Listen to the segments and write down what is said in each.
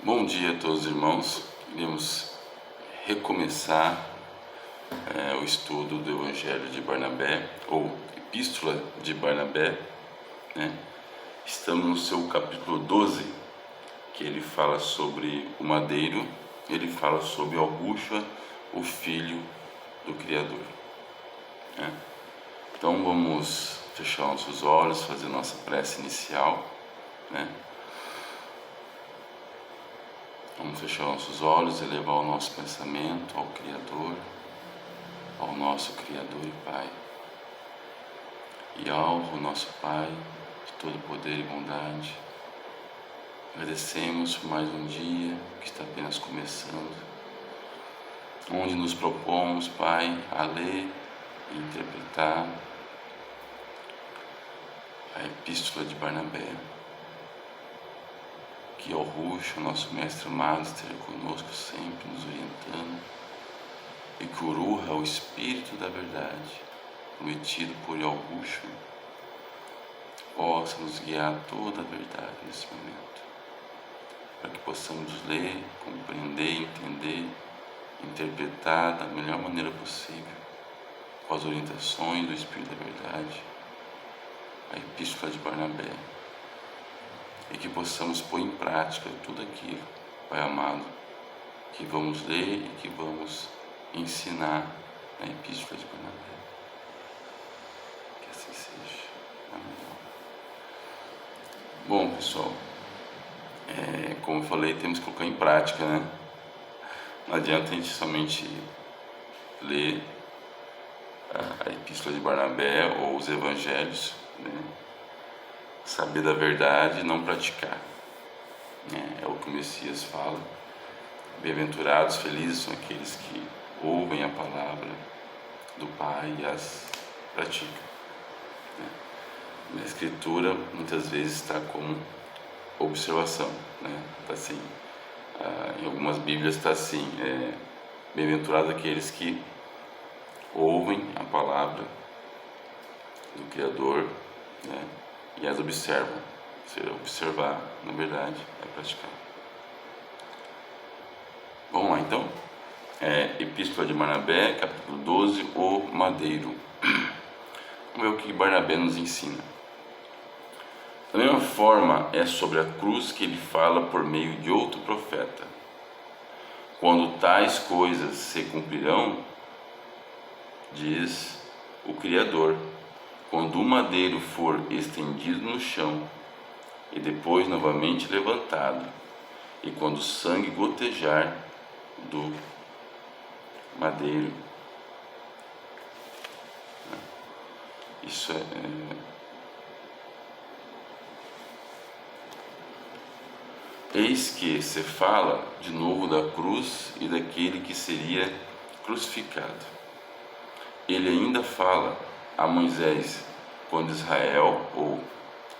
Bom dia a todos os irmãos. Iremos recomeçar o estudo do Evangelho de Barnabé, ou Epístola de Barnabé, né? Estamos no seu capítulo 12, que ele fala sobre o madeiro, ele fala sobre Yahusha, o Filho do Criador, né? Então vamos fechar nossos olhos, fazer nossa prece inicial, né? Vamos fechar nossos olhos e elevar o nosso pensamento ao Criador, ao nosso Criador e Pai. E ao nosso Pai de todo poder e bondade, agradecemos por mais um dia que está apenas começando, onde nos propomos, Pai, a ler e interpretar a Epístola de Barnabé. Que Yahusha, nosso Mestre amado, esteja conosco sempre, nos orientando, e que Uruha, o Espírito da Verdade, prometido por Yahusha, possa nos guiar a toda a verdade nesse momento, para que possamos ler, compreender, entender, interpretar da melhor maneira possível, com as orientações do Espírito da Verdade, a Epístola de Barnabé, e que possamos pôr em prática tudo aquilo, Pai amado, que vamos ler e que vamos ensinar na Epístola de Barnabé. Que assim seja. Amém. Bom, pessoal, como eu falei, temos que colocar em prática, né? Não adianta a gente somente ler a Epístola de Barnabé ou os Evangelhos, né? Saber da verdade e não praticar, né? É o que o Messias fala. Bem-aventurados, felizes são aqueles que ouvem a palavra do Pai e as praticam, né? Na Escritura muitas vezes está como observação, né? Está assim, em algumas Bíblias está assim, bem-aventurados aqueles que ouvem a palavra do Criador, né? E as observam. Observar, na verdade, é praticar. Vamos lá então. Epístola de Barnabé, capítulo 12, o madeiro. Vamos ver o que Barnabé nos ensina. Da mesma forma, é sobre a cruz que ele fala por meio de outro profeta. Quando tais coisas se cumprirão, diz o Criador, quando o madeiro for estendido no chão e depois novamente levantado, e quando o sangue gotejar do madeiro. Isso Eis que se fala de novo da cruz e daquele que seria crucificado. Ele ainda fala a Moisés quando Israel, ou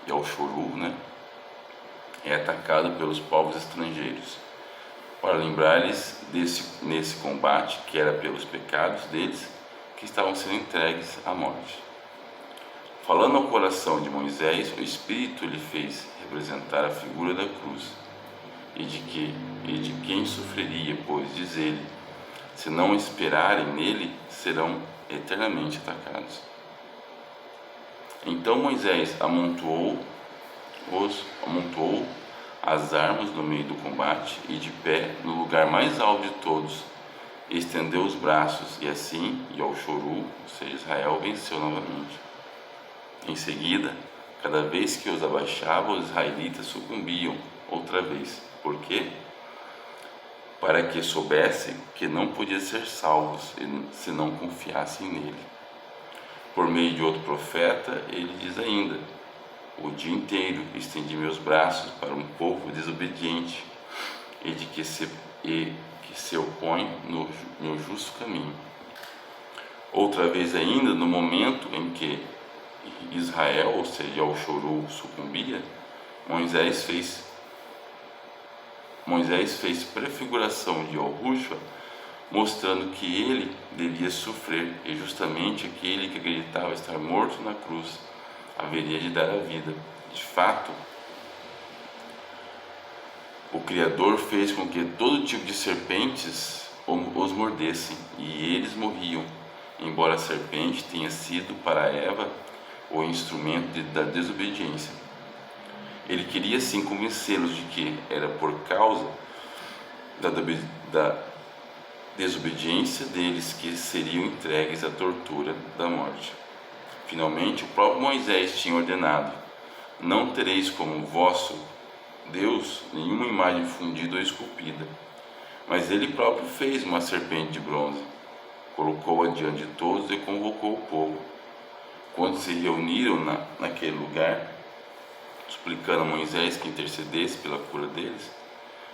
Yahusha, né, é atacado pelos povos estrangeiros, para lembrar-lhes nesse combate que era pelos pecados deles que estavam sendo entregues à morte. Falando ao coração de Moisés, o Espírito lhe fez representar a figura da cruz e de quem sofreria, pois, diz ele, se não esperarem nele, serão eternamente atacados. Então Moisés amontoou as armas no meio do combate e de pé no lugar mais alto de todos estendeu os braços, e assim Yahusha, ou seja, Israel, venceu novamente. Em seguida, cada vez que os abaixava, os israelitas sucumbiam outra vez. Por quê? Para que soubessem que não podiam ser salvos se não confiassem nele. Por meio de outro profeta, ele diz ainda, o dia inteiro estendi meus braços para um povo desobediente e que se opõe no meu justo caminho. Outra vez ainda, no momento em que Israel, ou seja, Yahusha, sucumbia, Moisés fez prefiguração de Yahusha, mostrando que ele devia sofrer, e justamente aquele que acreditava estar morto na cruz haveria de dar a vida. De fato, o Criador fez com que todo tipo de serpentes os mordessem, e eles morriam, embora a serpente tenha sido para Eva o instrumento da desobediência. Ele queria sim convencê-los de que era por causa da desobediência deles que seriam entregues à tortura da morte. Finalmente, o próprio Moisés tinha ordenado: não tereis como vosso Deus nenhuma imagem fundida ou esculpida. Mas ele próprio fez uma serpente de bronze, colocou-a diante de todos e convocou o povo. Quando se reuniram naquele lugar, suplicando a Moisés que intercedesse pela cura deles,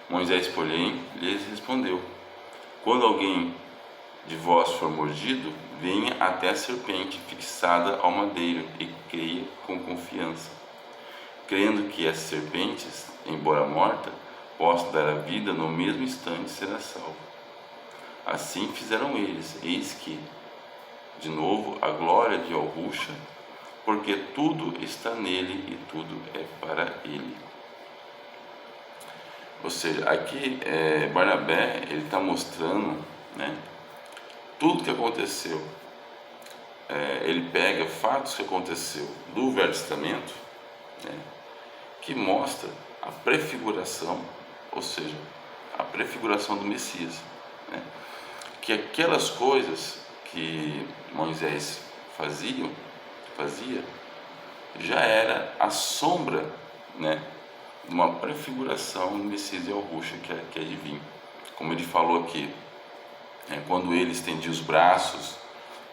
Moisés, porém, lhes respondeu: quando alguém de vós for mordido, venha até a serpente fixada ao madeiro e creia com confiança, crendo que as serpentes, embora morta, possam dar a vida no mesmo instante, será salvo. Assim fizeram eles. Eis que, de novo, a glória de Yahusha, porque tudo está nele e tudo é para ele. Ou seja, aqui Barnabé ele está mostrando, né, tudo que aconteceu. Ele pega fatos que aconteceu do Velho Testamento, né, que mostra a prefiguração, ou seja, a prefiguração do Messias, né, que aquelas coisas que Moisés fazia já era a sombra, né, de uma prefiguração do Messias Yahusha, que é divino. Como ele falou aqui, quando ele estendia os braços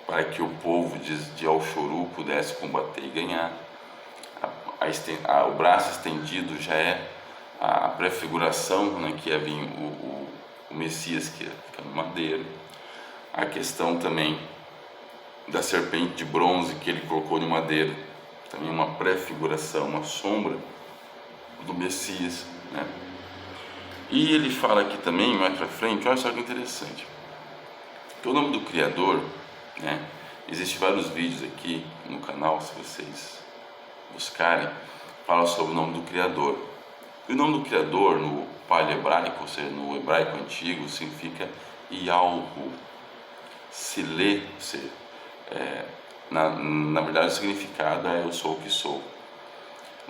para que o povo de Al-Shuru pudesse combater e ganhar, o braço estendido já é a prefiguração, né, que ia vir o Messias, que ia ficar no madeiro. A questão também da serpente de bronze que ele colocou no madeiro, também uma prefiguração, uma sombra do Messias, né? E ele fala aqui também, mais para frente, olha só que interessante, que o nome do Criador, né, existem vários vídeos aqui no canal, se vocês buscarem, fala sobre o nome do Criador. E o nome do Criador no paleo-hebraico, ou seja, no hebraico antigo, significa Yahweh. Se lê, na verdade o significado é eu sou o que sou,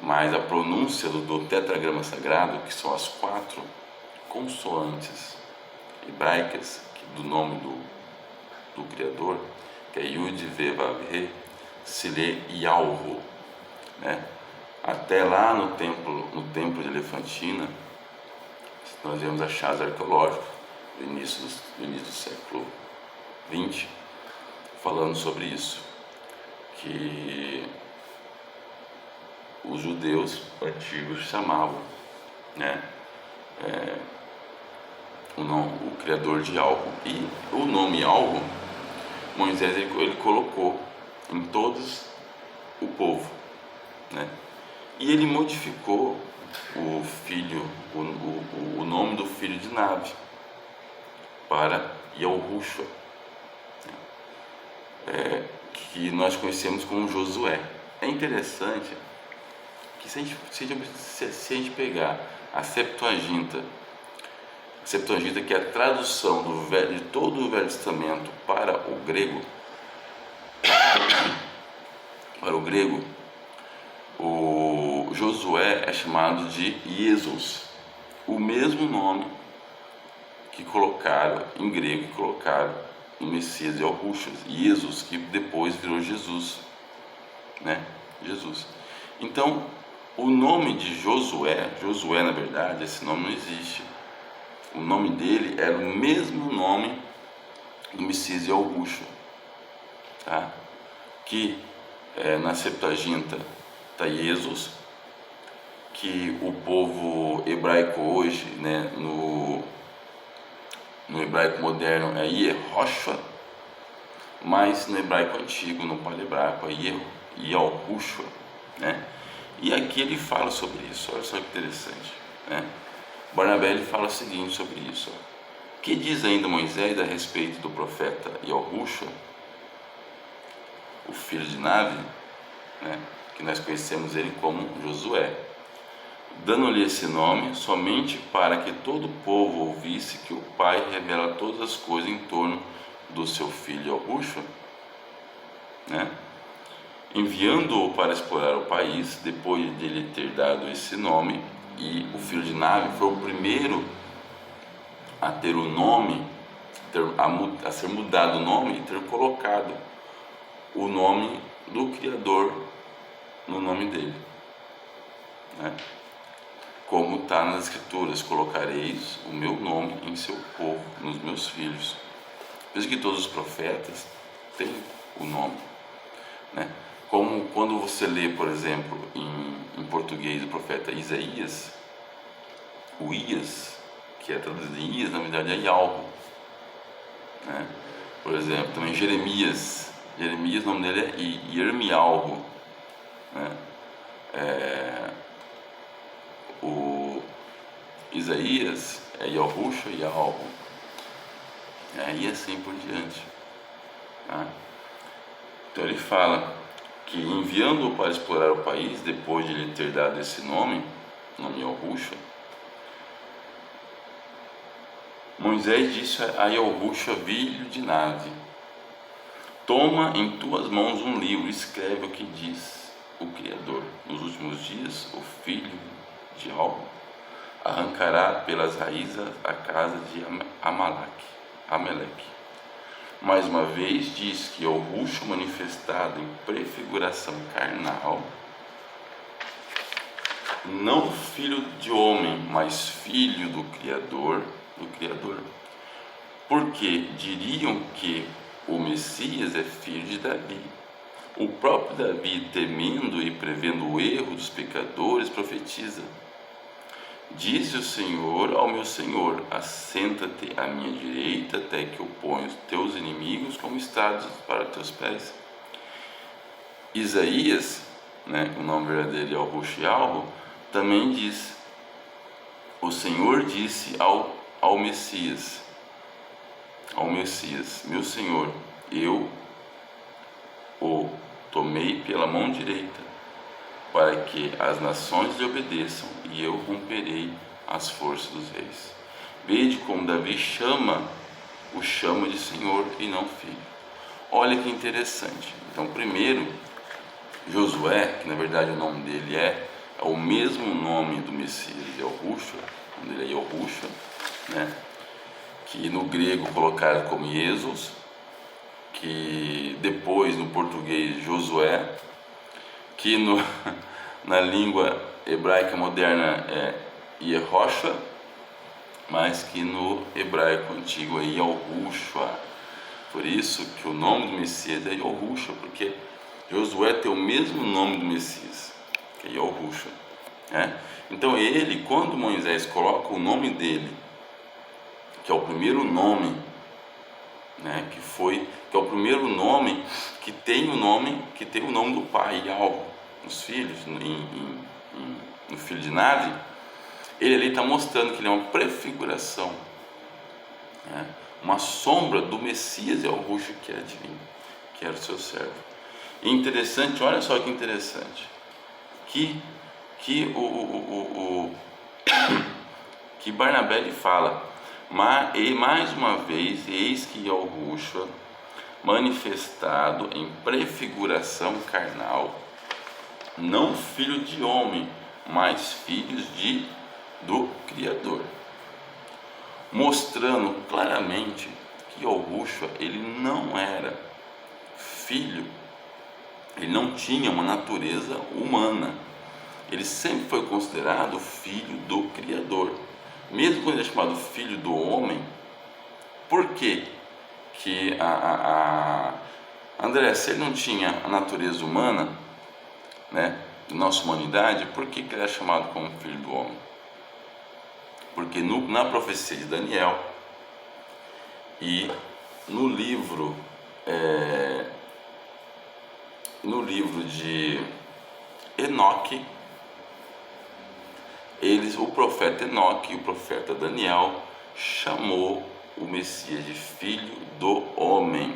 mas a pronúncia do tetragrama sagrado, que são as 4 consoantes hebraicas do nome do Criador, que é Yud, Ve, Vav, He, se lê Yahweh, né? Até lá no templo de Elefantina, nós vemos achados arqueológicos do início do século XX, falando sobre isso, que os judeus antigos chamavam, né, o Criador de algo. E o nome algo, Moisés ele colocou em todos o povo, né? E ele modificou o nome do filho de Navi para Yahusha, que nós conhecemos como Josué. É interessante que se a gente pegar a Septuaginta, que é a tradução de todo o Velho Testamento para o grego, o Josué é chamado de Jesus, o mesmo nome que colocaram em grego, que colocaram no Messias Yahusha, Jesus, que depois virou Jesus, né? Jesus. Então, o nome de Josué na verdade, esse nome não existe. O nome dele era o mesmo nome do Messias Yahusha, tá? Que na Septuaginta está Jesus, que o povo hebraico hoje, né, no hebraico moderno é Yehoshua, mas no hebraico antigo, no paleo-hebraico, é Yahushua, né? E aqui ele fala sobre isso, olha só que interessante, né? Barnabé ele fala o seguinte sobre isso: ó. Que diz ainda Moisés a respeito do profeta Yahushua, o filho de Navi, né, que nós conhecemos ele como Josué? dando-lhe esse nome somente para que todo o povo ouvisse que o Pai revela todas as coisas em torno do seu filho Yahushua, né? Enviando-o para explorar o país, depois de ele ter dado esse nome. E o filho de Navi foi o primeiro a ter o nome, a ser mudado o nome e ter colocado o nome do Criador no nome dele, né? Como está nas Escrituras: colocareis o meu nome em seu povo, nos meus filhos. Por isso que todos os profetas têm o nome, né? Como quando você lê, por exemplo, em português o profeta Isaías, o Ias, que é traduzido em Ias, na verdade é Yalvo, né? Por exemplo, também Jeremias, o nome dele é Yirmialvo, né? O Isaías é Yahushua e Yalvo, e assim por diante, tá? Então ele fala que, enviando-o para explorar o país, depois de lhe ter dado esse nome Yahushua, Moisés disse a Yahushua, filho de Navi: toma em tuas mãos um livro e escreve o que diz o Criador. Nos últimos dias, o filho de Alvo arrancará pelas raízes a casa de Amaleque. Mais uma vez diz que Yahushua, manifestado em prefiguração carnal, não filho de homem, mas filho do Criador, porque diriam que o Messias é filho de Davi. O próprio Davi, temendo e prevendo o erro dos pecadores, profetiza: disse o Senhor ao meu Senhor: assenta-te à minha direita, até que eu ponha os teus inimigos como estrados para teus pés. Isaías, né, o nome verdadeiro é Yahushua, também diz: o Senhor disse ao Messias, meu Senhor, eu o tomei pela mão direita, para que as nações lhe obedeçam, e eu romperei as forças dos reis. Vede como Davi o chama de Senhor e não filho. Olha que interessante. Então, primeiro, Josué, que na verdade o nome dele é o mesmo nome do Messias, Yahushua, o nome dele é Yahushua, né? Que no grego colocaram como Jesus, que depois no português Josué, que na língua hebraica moderna é Yehoshua, mas que no hebraico antigo é Yahushua. Por isso que o nome do Messias é Yahushua, porque Josué tem o mesmo nome do Messias, que é Yahushua, né? Então ele, quando Moisés coloca o nome dele, que é o primeiro nome, né, que é o primeiro nome que tem o nome do pai, Yahweh, nos filhos, no filho de Navi, ele ali está mostrando que ele é uma prefiguração, né, uma sombra do Messias Yahushua, que era divino, que era o seu servo. E interessante, olha só que interessante, que Barnabé ele fala: e mais uma vez, eis que Yahushua, manifestado em prefiguração carnal, não filho de homem, mas filhos do Criador, mostrando claramente que Yahushua, ele não era filho, ele não tinha uma natureza humana, ele sempre foi considerado filho do Criador. Mesmo quando ele é chamado filho do homem, por quê? Que André, se ele não tinha a natureza humana, né, de nossa humanidade, por que ele é chamado como filho do homem? Porque na profecia de Daniel e no livro de Enoque, o profeta Enoque e o profeta Daniel chamou o Messias de filho do homem,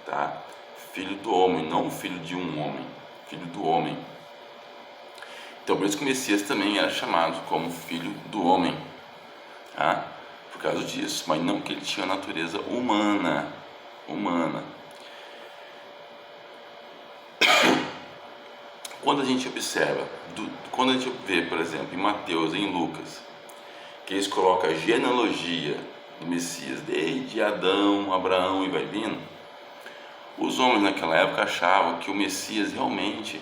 tá? Filho do homem, não filho de um homem, filho do homem. Então por isso que o Messias também era chamado como filho do homem, tá? Por causa disso, mas não que ele tinha natureza humana. Quando a gente observa, quando a gente vê, por exemplo, em Mateus, em Lucas, que eles colocam a genealogia do Messias, desde Adão, Abraão e vai vindo, os homens naquela época achavam que o Messias realmente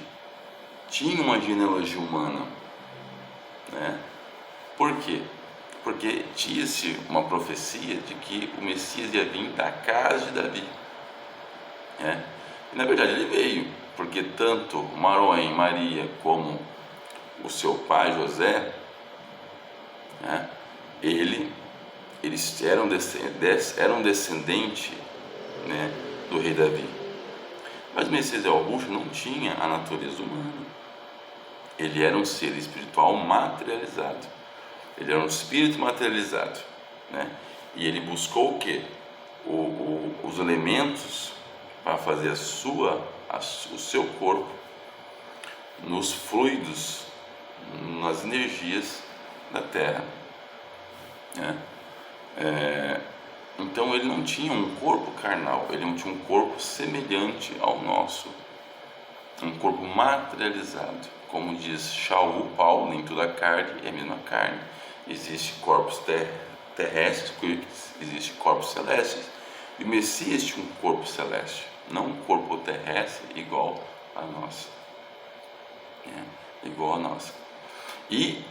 tinha uma genealogia humana, né? Por quê? Porque tinha-se uma profecia de que o Messias ia vir da casa de Davi, né? E na verdade ele veio, porque tanto Maria como o seu pai José, né, eles eram descendentes, né, do rei Davi. Mas o Messias Augusto não tinha a natureza humana. Ele era um ser espiritual materializado. Ele era um espírito materializado, né? E ele buscou o quê? Os elementos para fazer o seu corpo nos fluidos, nas energias da terra, né? Então ele não tinha um corpo carnal, ele não tinha um corpo semelhante ao nosso, um corpo materializado. Como diz Shaul Paulo, nem toda carne é a mesma carne. Existe corpos terrestres, existe corpos celestes. E o Messias tinha um corpo celeste, não um corpo terrestre igual a nós, igual a nós. E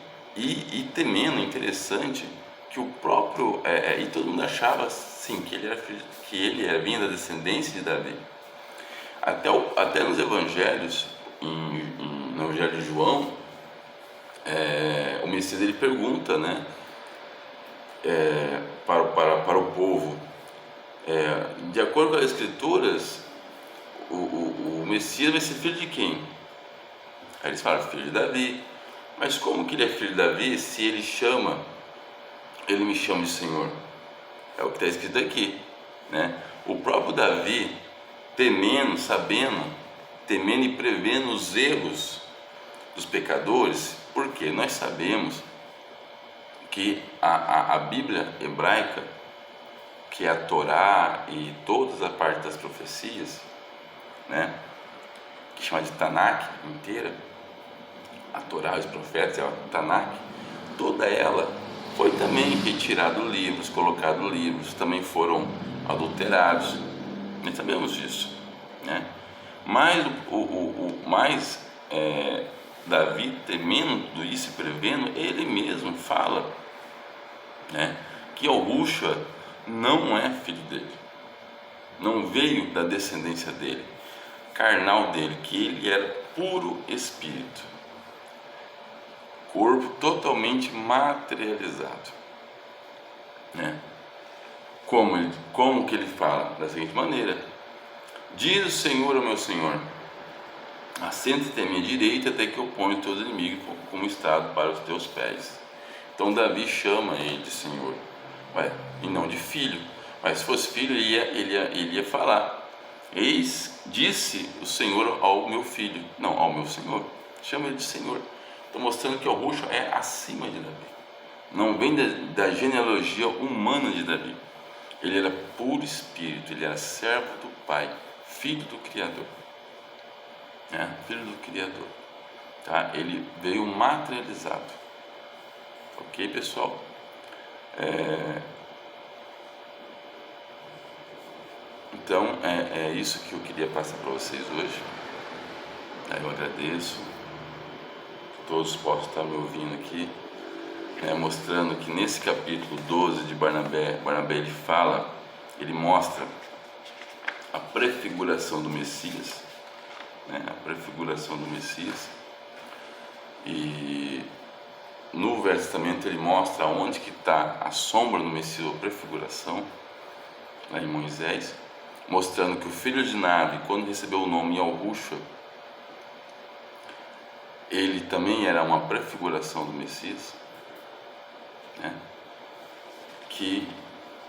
temendo, interessante, que o próprio e todo mundo achava sim que ele era vindo da descendência de Davi. Até nos evangelhos, no evangelho de João, o Messias ele pergunta, né, para o povo, de acordo com as escrituras, o Messias vai ser filho de quem? Aí eles falam, filho de Davi. Mas como que ele é filho de Davi se ele me chama de Senhor? É o que está escrito aqui, né? O próprio Davi, temendo e prevendo os erros dos pecadores, porque nós sabemos que a Bíblia hebraica, que é a Torá e todas as partes das profecias, né, que chama de Tanakh inteira, a Torá, os profetas, a Tanakh, toda ela foi também retirado livros, colocado livros, também foram adulterados, nós sabemos disso, né? Mas Davi, temendo isso e prevendo, ele mesmo fala, né, que Augusta não é filho dele, não veio da descendência dele, carnal dele, que ele era puro espírito, corpo totalmente materializado, né? Como que ele fala? Da seguinte maneira: diz o Senhor ao meu Senhor, assenta-te à minha direita até que eu ponha os teus inimigos como estrado para os teus pés. Então Davi chama ele de Senhor, e não de filho. Mas se fosse filho, ele ia falar: eis, disse o Senhor ao meu filho, não ao meu Senhor, chama ele de Senhor. Estou mostrando que Augusto é acima de Davi, não vem da genealogia humana de Davi. Ele era puro espírito, ele era servo do Pai, filho do Criador, né? Filho do Criador, tá? Ele veio materializado, ok, pessoal? Então é isso que eu queria passar para vocês hoje. Eu agradeço, todos possam estar me ouvindo aqui, mostrando que nesse capítulo 12 de Barnabé ele mostra a prefiguração do Messias, né? A prefiguração do Messias, e no Velho Testamento ele mostra onde que está a sombra do Messias, a prefiguração, lá em Moisés, mostrando que o filho de Navi, quando recebeu o nome Yahushua, ele também era uma prefiguração do Messias, né?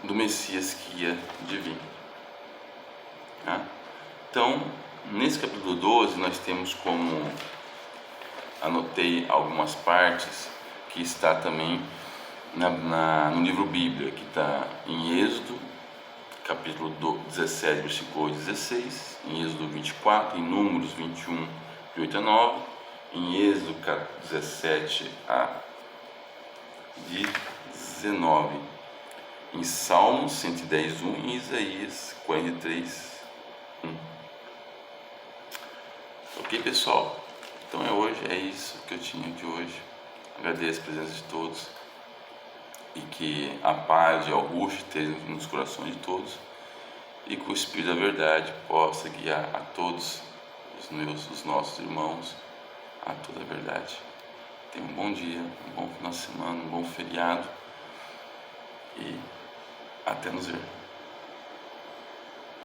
Do Messias que ia de vir, né? Então, nesse capítulo 12, nós temos como anotei algumas partes que está também no livro Bíblia, que está em Êxodo, capítulo 17, versículo 16, em Êxodo 24, em Números 21, de 8 a 9, em Êxodo 17 a 19, em Salmos 110, 1 e Isaías 43, 1. Ok, pessoal? Então é isso que eu tinha de hoje. Agradeço a presença de todos e que a paz e o augusto estejam nos corações de todos e que o Espírito da Verdade possa guiar a todos os nossos irmãos a toda a verdade. Tenha um bom dia, um bom final de semana, um bom feriado e até nos ver.